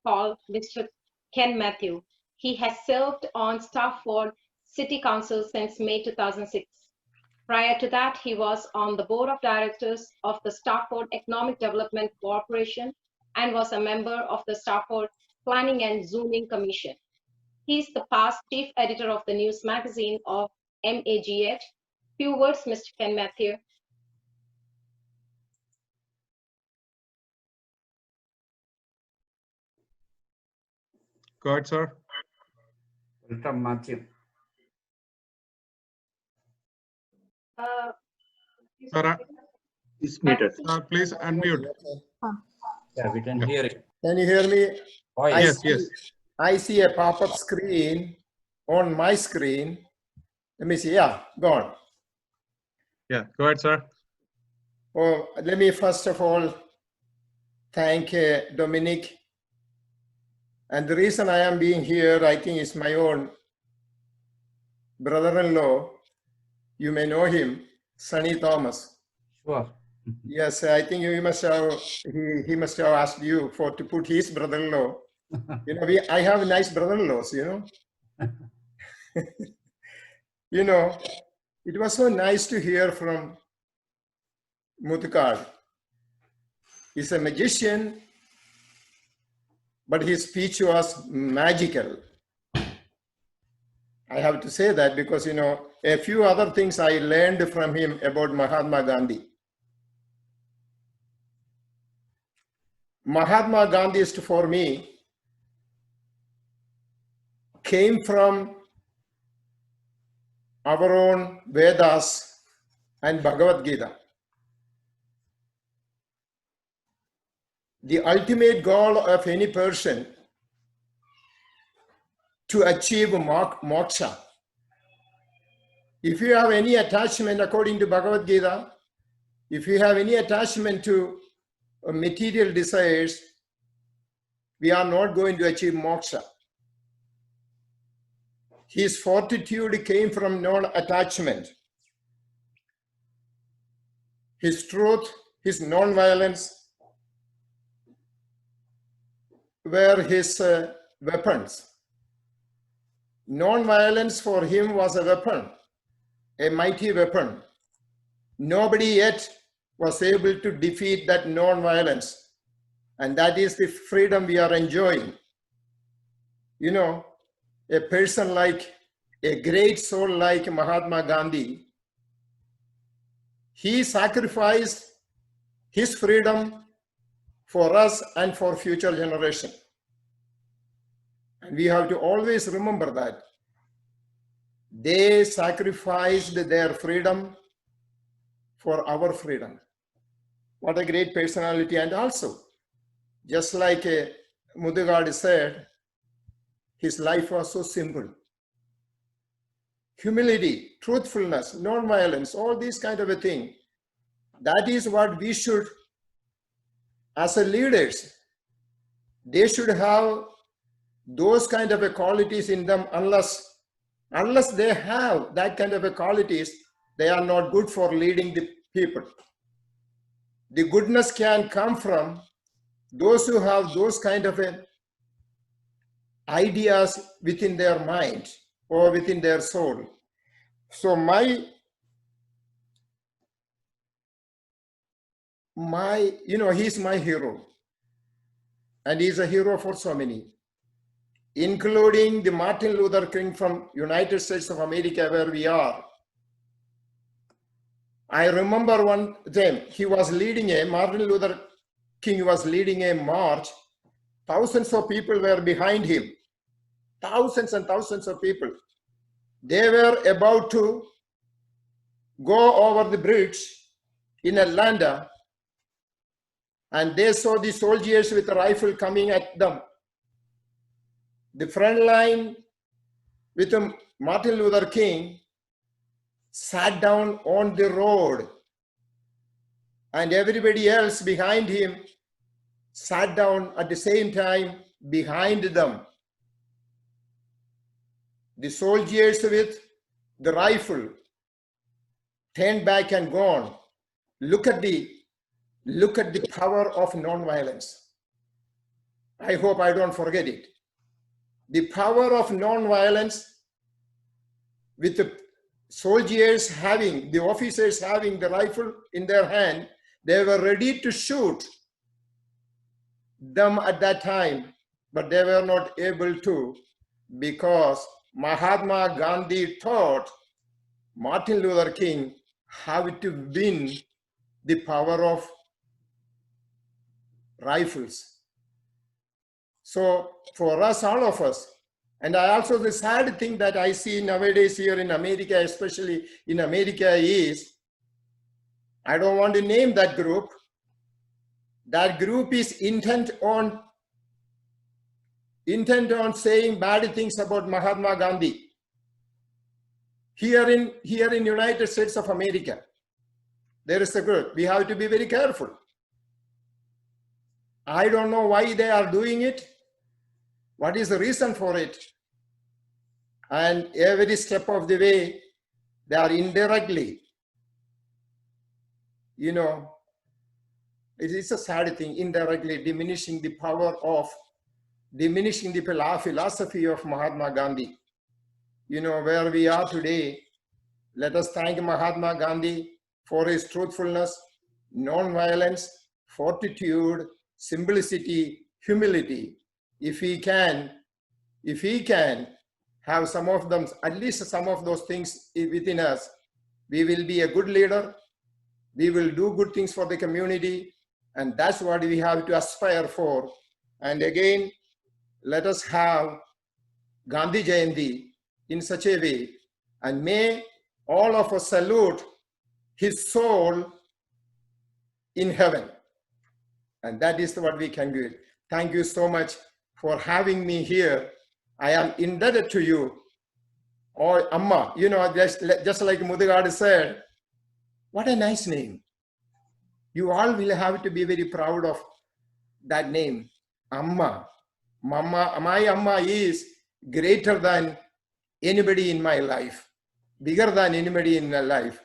call Mr. Ken Mathew. He has served on Stafford City Council since May 2006. Prior to that, he was on the board of directors of the Stafford Economic Development Corporation and was a member of the Stafford Planning and Zoning Commission. He is the past chief editor of the news magazine of MAGH. Few words, Mr. Ken Mathew. Go ahead, sir. Welcome, Matthew. Sir, please unmute. Yeah, we can hear it. Can you hear me? Yes, yes. I see a pop-up screen on my screen. Let me see. Yeah, go on. Yeah, go ahead, sir. Well, let me first of all thank Dominic. And the reason I am being here, I think, is my own brother-in-law. You may know him, Sonny Thomas. Sure. Yes, I think you must have. He must have asked you to put his brother-in-law. You know, I have nice brother-in-laws. You know. You know, it was so nice to hear from Muthukad. He's a magician, but his speech was magical. I have to say that because, you know, a few other things I learned from him about Mahatma Gandhi. Mahatma Gandhi is, for me, came from our own Vedas and Bhagavad Gita. The ultimate goal of any person to achieve moksha. If you have any attachment according to Bhagavad Gita, if you have any attachment to material desires, we are not going to achieve moksha. His fortitude came from non-attachment. His truth, his non-violence were his weapons. Non-violence for him was a weapon, a mighty weapon. Nobody yet was able to defeat that non-violence. And that is the freedom we are enjoying. You know, a person like, a great soul like Mahatma Gandhi, he sacrificed his freedom for us and for future generation. And we have to always remember that. They sacrificed their freedom for our freedom. What a great personality. And also, just like Muthukad said, his life was so simple. Humility, truthfulness, non-violence, all these kind of a thing. That is what we should, as a leaders, they should have those kind of a qualities in them. Unless they have that kind of a qualities, they are not good for leading the people. The goodness can come from those who have those kind of ideas within their mind or within their soul. So you know, he's my hero. And he's a hero for so many, including the Martin Luther King from United States of America, where we are. I remember one time Martin Luther King was leading a march. Thousands of people were behind him. Thousands and thousands of people. They were about to go over the bridge in Atlanta, and they saw the soldiers with a rifle coming at them. The front line with Martin Luther King sat down on the road, and everybody else behind him sat down at the same time behind them. The soldiers with the rifle turned back and gone. Look at the power of non-violence. I hope I don't forget it. The power of non-violence, with the soldiers having, the officers having the rifle in their hand, they were ready to shoot them at that time, but they were not able to, because Mahatma Gandhi taught Martin Luther King how to win the power of rifles. So for us, all of us, and I also, the sad thing that I see nowadays here in America, especially in America, is, I don't want to name that group. That group is intent on saying bad things about Mahatma Gandhi. Here in United States of America, there is a group. We have to be very careful. I don't know why they are doing it. What is the reason for it? And every step of the way, they are indirectly, you know, it is a sad thing, indirectly diminishing the power of, diminishing the philosophy of Mahatma Gandhi. You know, where we are today, let us thank Mahatma Gandhi for his truthfulness, non-violence, fortitude, simplicity, humility. If he can have some of them, at least some of those things within us, we will be a good leader. We will do good things for the community. And that's what we have to aspire for. And again, let us have Gandhi Jayanthi in such a way. And may all of us salute his soul in heaven. And that is what we can do. Thank you so much for having me here. I am indebted to you. Or Amma, you know, just like Mudugad said, what a nice name. You all will have to be very proud of that name, Amma. Mama, my Amma is greater than anybody in my life, bigger than anybody in my life.